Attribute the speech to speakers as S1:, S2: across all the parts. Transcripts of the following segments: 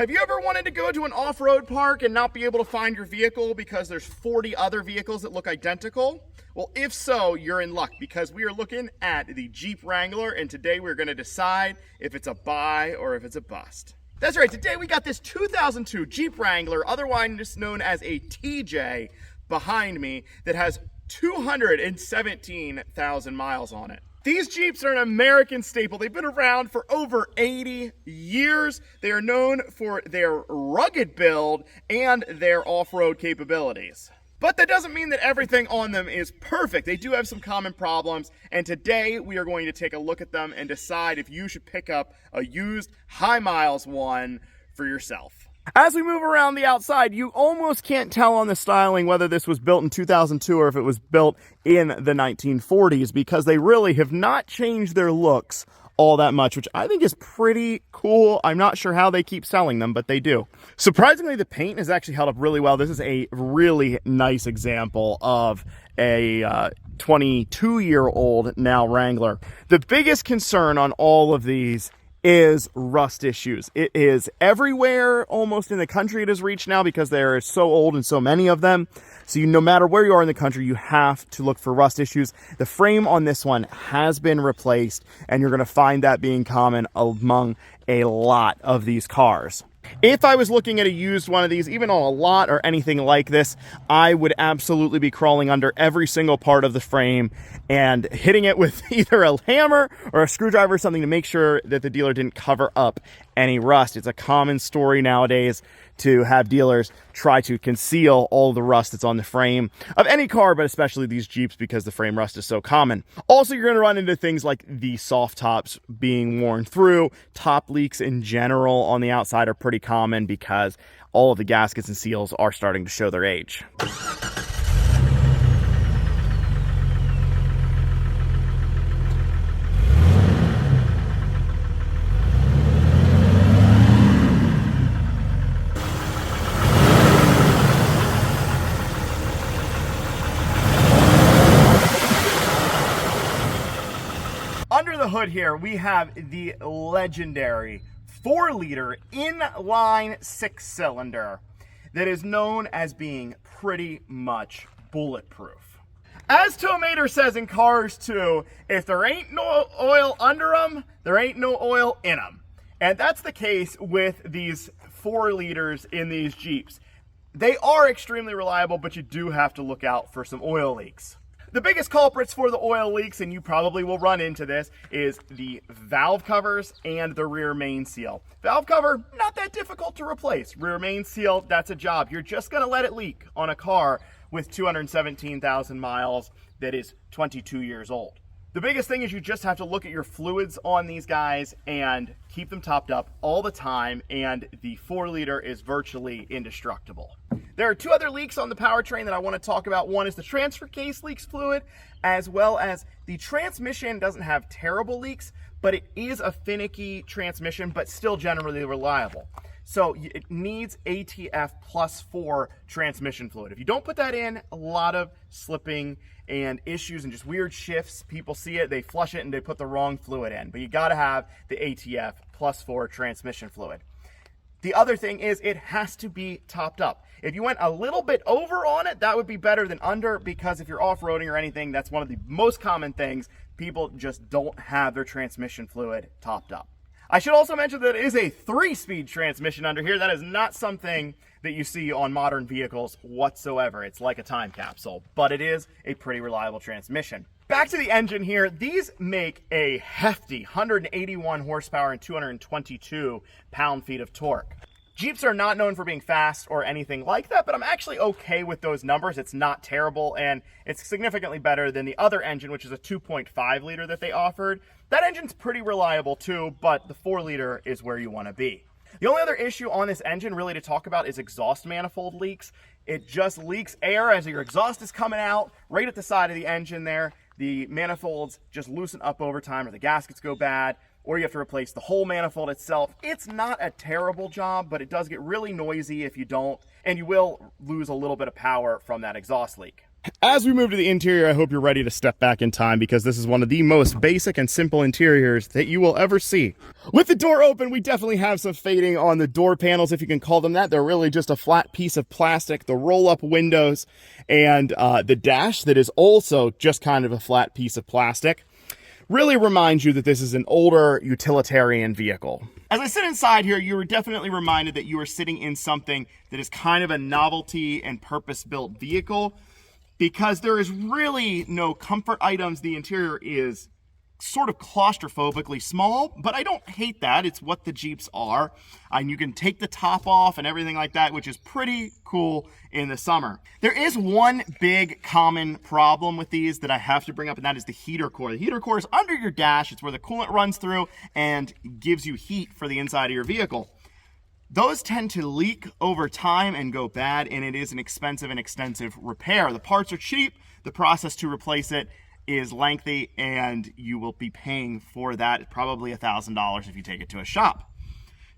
S1: Have you ever wanted to go to an off-road park and not be able to find your vehicle because there's 40 other vehicles that look identical? Well, if so, you're in luck because we are looking at the Jeep Wrangler, and today we're going to decide if it's a buy or if it's a bust. That's right, today we got this 2002 Jeep Wrangler, otherwise known as a TJ, behind me that has 217,000 miles on it. These Jeeps are an American staple. They've been around for over 80 years. They are known for their rugged build and their off-road capabilities. But that doesn't mean that everything on them is perfect. They do have some common problems, and today we are going to take a look at them and decide if you should pick up a used high miles one for yourself. As we move around the outside, you almost can't tell on the styling whether this was built in 2002 or if it was built in the 1940s, because they really have not changed their looks all that much, which I think is pretty cool. I'm not sure how they keep selling them, but they do. Surprisingly, the paint has actually held up really well. This is a really nice example of a 22-year-old now Wrangler. The biggest concern on all of these is rust issues. It is everywhere almost in the country it has reached now because they're so old and so many of them. So no matter where you are in the country, you have to look for rust issues. The frame on this one has been replaced, and you're going to find that being common among a lot of these cars. If I was looking at a used one of these, even on a lot or anything like this, I would absolutely be crawling under every single part of the frame and hitting it with either a hammer or a screwdriver or something to make sure that the dealer didn't cover up any rust. It's a common story nowadays to have dealers try to conceal all the rust that's on the frame of any car, but especially these Jeeps because the frame rust is so common. Also, you're going to run into things like the soft tops being worn through. Top leaks in general on the outside are pretty common because all of the gaskets and seals are starting to show their age. Under the hood here, we have the legendary 4-liter inline 6-cylinder that is known as being pretty much bulletproof. As Tomater says in Cars 2, if there ain't no oil under them, there ain't no oil in them. And that's the case with these 4 liters in these Jeeps. They are extremely reliable, but you do have to look out for some oil leaks. The biggest culprits for the oil leaks, and you probably will run into this, is the valve covers and the rear main seal. Valve cover, not that difficult to replace. Rear main seal, that's a job. You're just going to let it leak on a car with 217,000 miles that is 22 years old. The biggest thing is you just have to look at your fluids on these guys and keep them topped up all the time, and the 4-liter is virtually indestructible. There are 2 other leaks on the powertrain that I want to talk about. One is the transfer case leaks fluid, as well as the transmission doesn't have terrible leaks, but it is a finicky transmission, but still generally reliable. So it needs ATF +4 transmission fluid. If you don't put that in, a lot of slipping and issues and just weird shifts. People see it, they flush it, and they put the wrong fluid in. But you got to have the ATF +4 transmission fluid. The other thing is it has to be topped up. If you went a little bit over on it, that would be better than under, because if you're off-roading or anything, that's one of the most common things. People just don't have their transmission fluid topped up. I should also mention that it is a 3-speed transmission under here. That is not something that you see on modern vehicles whatsoever. It's like a time capsule, but it is a pretty reliable transmission. Back to the engine here. These make a hefty 181 horsepower and 222 pound-feet of torque. Jeeps are not known for being fast or anything like that, but I'm actually okay with those numbers. It's not terrible, and it's significantly better than the other engine, which is a 2.5 liter that they offered. That engine's pretty reliable too, but the 4-liter is where you want to be. The only other issue on this engine really to talk about is exhaust manifold leaks. It just leaks air as your exhaust is coming out right at the side of the engine there. The manifolds just loosen up over time, or the gaskets go bad, or you have to replace the whole manifold itself. It's not a terrible job, but it does get really noisy if you don't, and you will lose a little bit of power from that exhaust leak. As we move to the interior, I hope you're ready to step back in time, because this is one of the most basic and simple interiors that you will ever see. With the door open, we definitely have some fading on the door panels, if you can call them that. They're really just a flat piece of plastic. The roll-up windows and the dash that is also just kind of a flat piece of plastic really reminds you that this is an older utilitarian vehicle. As I sit inside here, you are definitely reminded that you are sitting in something that is kind of a novelty and purpose-built vehicle, because there is really no comfort items. The interior is sort of claustrophobically small, but I don't hate that. It's what the Jeeps are. And you can take the top off and everything like that, which is pretty cool in the summer. There is one big common problem with these that I have to bring up, and that is the heater core. The heater core is under your dash. It's where the coolant runs through and gives you heat for the inside of your vehicle. Those tend to leak over time and go bad, and it is an expensive and extensive repair. The parts are cheap. The process to replace it is lengthy, and you will be paying for that probably $1,000 if you take it to a shop.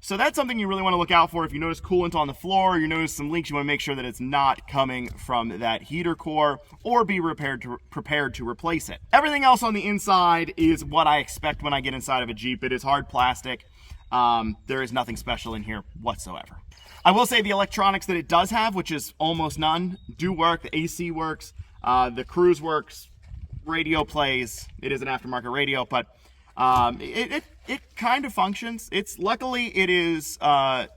S1: So that's something you really want to look out for. If you notice coolant on the floor, you notice some leaks, you want to make sure that it's not coming from that heater core, or be prepared to replace it. Everything else on the inside is what I expect when I get inside of a Jeep. It is hard plastic. There is nothing special in here whatsoever. I will say the electronics that it does have, which is almost none, do work. The AC works, the cruise works, radio plays. It is an aftermarket radio, but it kind of functions. Luckily it is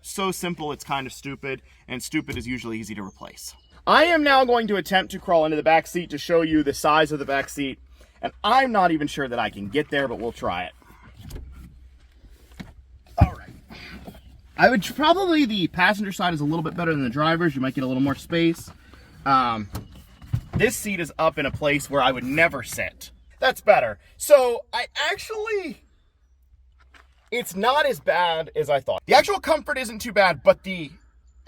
S1: so simple it's kind of stupid, and stupid is usually easy to replace. I am now going to attempt to crawl into the back seat to show you the size of the back seat, and I'm not even sure that I can get there, but we'll try it. I would probably, the passenger side is a little bit better than the driver's. You might get a little more space. This seat is up in a place where I would never sit. That's better. So it's not as bad as I thought. The actual comfort isn't too bad, but the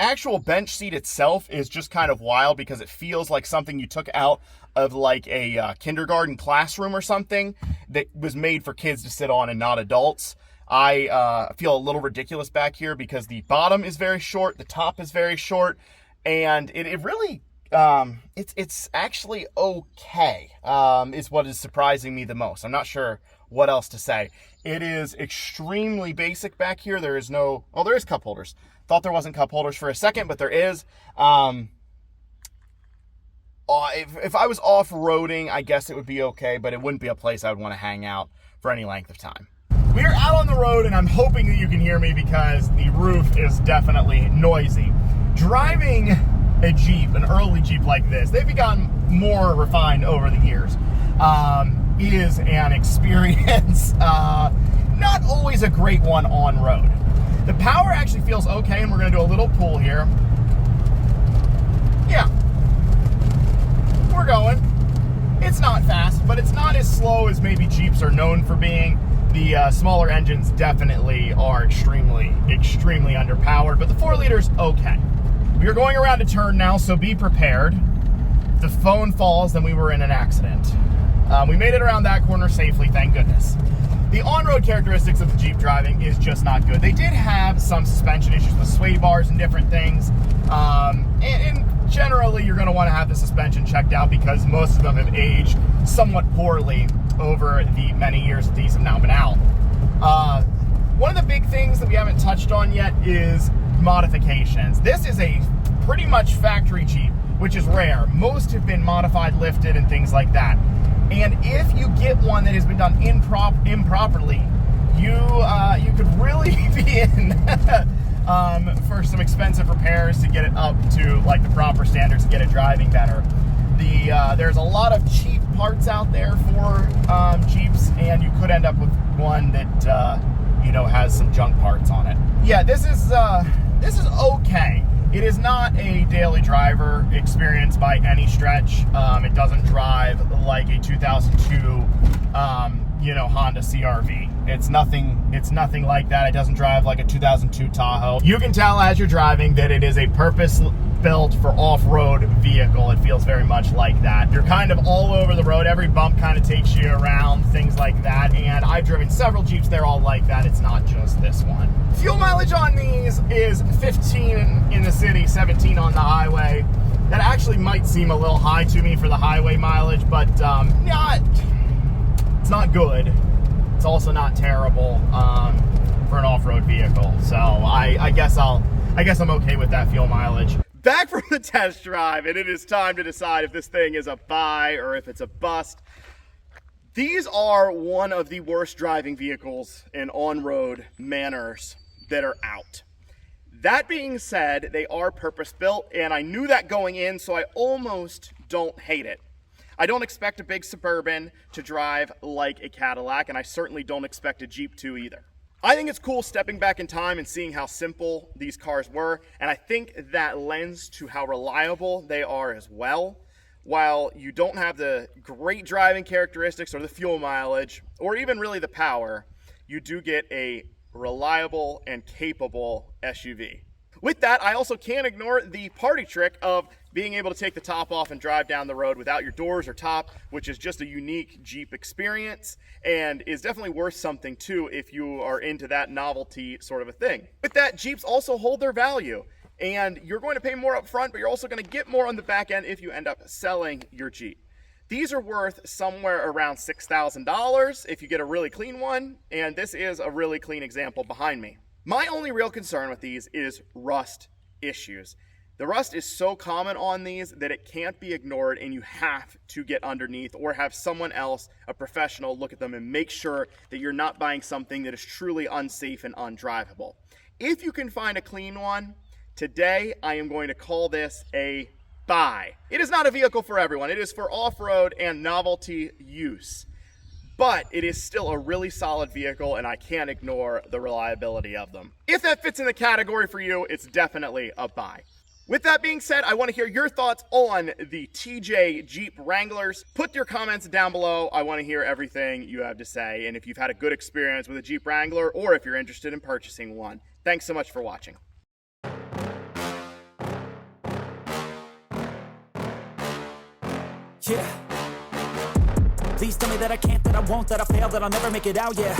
S1: actual bench seat itself is just kind of wild, because it feels like something you took out of like a kindergarten classroom or something that was made for kids to sit on and not adults. I feel a little ridiculous back here because the bottom is very short, the top is very short, and it really, it's actually okay, is what is surprising me the most. I'm not sure what else to say. It is extremely basic back here. There is no, oh, there is cup holders. Thought there wasn't cup holders for a second, but there is. If I was off-roading, I guess it would be okay, but it wouldn't be a place I would want to hang out for any length of time. We're out on the road, and I'm hoping that you can hear me because the roof is definitely noisy. Driving a Jeep, an early Jeep like this, they've gotten more refined over the years, is an experience, not always a great one on road. The power actually feels okay, and we're going to do a little pull here. Yeah, we're going. It's not fast, but it's not as slow as maybe Jeeps are known for being. The smaller engines definitely are extremely underpowered, but the 4-liter's okay. We are going around a turn now, so be prepared. If the phone falls, then we were in an accident. We made it around that corner safely, thank goodness. The on-road characteristics of the Jeep driving is just not good. They did have some suspension issues with sway bars and different things, and generally you're going to want to have the suspension checked out because most of them have aged somewhat poorly over the many years that these have now been out. One of the big things that we haven't touched on yet is modifications. This is a pretty much factory Jeep, which is rare. Most have been modified, lifted, and things like that. And if you get one that has been done improperly, you could really be in for some expensive repairs to get it up to like the proper standards to get it driving better. There's a lot of cheap parts out there for Jeeps, and you could end up with one that has some junk parts on it. Yeah, this is okay. It is not a daily driver experience by any stretch. It doesn't drive like a 2002 Honda CR-V. It's nothing like that. It doesn't drive like a 2002 Tahoe. You can tell as you're driving that it is a purpose-built for off-road vehicle. It feels very much like that. You're kind of all over the road. Every bump kind of takes you around, things like that. And I've driven several Jeeps. They're all like that. It's not just this one. Fuel mileage on these is 15 in the city, 17 on the highway. That actually might seem a little high to me for the highway mileage, but it's not good. It's also not terrible for an off-road vehicle. So I guess I'm okay with that fuel mileage. Back from the test drive, and it is time to decide if this thing is a buy or if it's a bust. These are one of the worst driving vehicles in on-road manners that are out. That being said, they are purpose-built, and I knew that going in, so I almost don't hate it. I don't expect a big Suburban to drive like a Cadillac, and I certainly don't expect a Jeep to either. I think it's cool stepping back in time and seeing how simple these cars were, and I think that lends to how reliable they are as well. While you don't have the great driving characteristics or the fuel mileage, or even really the power, you do get a reliable and capable SUV. With that, I also can't ignore the party trick of being able to take the top off and drive down the road without your doors or top, which is just a unique Jeep experience and is definitely worth something too if you are into that novelty sort of a thing. With that, Jeeps also hold their value, and you're going to pay more up front, but you're also going to get more on the back end if you end up selling your Jeep. These are worth somewhere around $6,000 if you get a really clean one, and this is a really clean example behind me. My only real concern with these is rust issues. The rust is so common on these that it can't be ignored, and you have to get underneath or have someone else, a professional, look at them and make sure that you're not buying something that is truly unsafe and undrivable. If you can find a clean one, today I am going to call this a buy. It is not a vehicle for everyone. It is for off-road and novelty use. But it is still a really solid vehicle, and I can't ignore the reliability of them. If that fits in the category for you, it's definitely a buy. With that being said, I want to hear your thoughts on the TJ Jeep Wranglers. Put your comments down below. I want to hear everything you have to say, and if you've had a good experience with a Jeep Wrangler or if you're interested in purchasing one. Thanks so much for watching.
S2: Yeah. Please tell me that I can't, that I won't, that I fail, that I'll never make it out, yeah.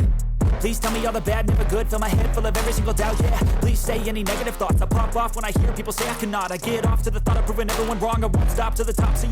S2: Please tell me all the bad, never good, fill my head full of every single doubt, yeah. Please say any negative thoughts, I pop off when I hear people say I cannot. I get off to the thought of proving everyone wrong, I won't stop to the top, so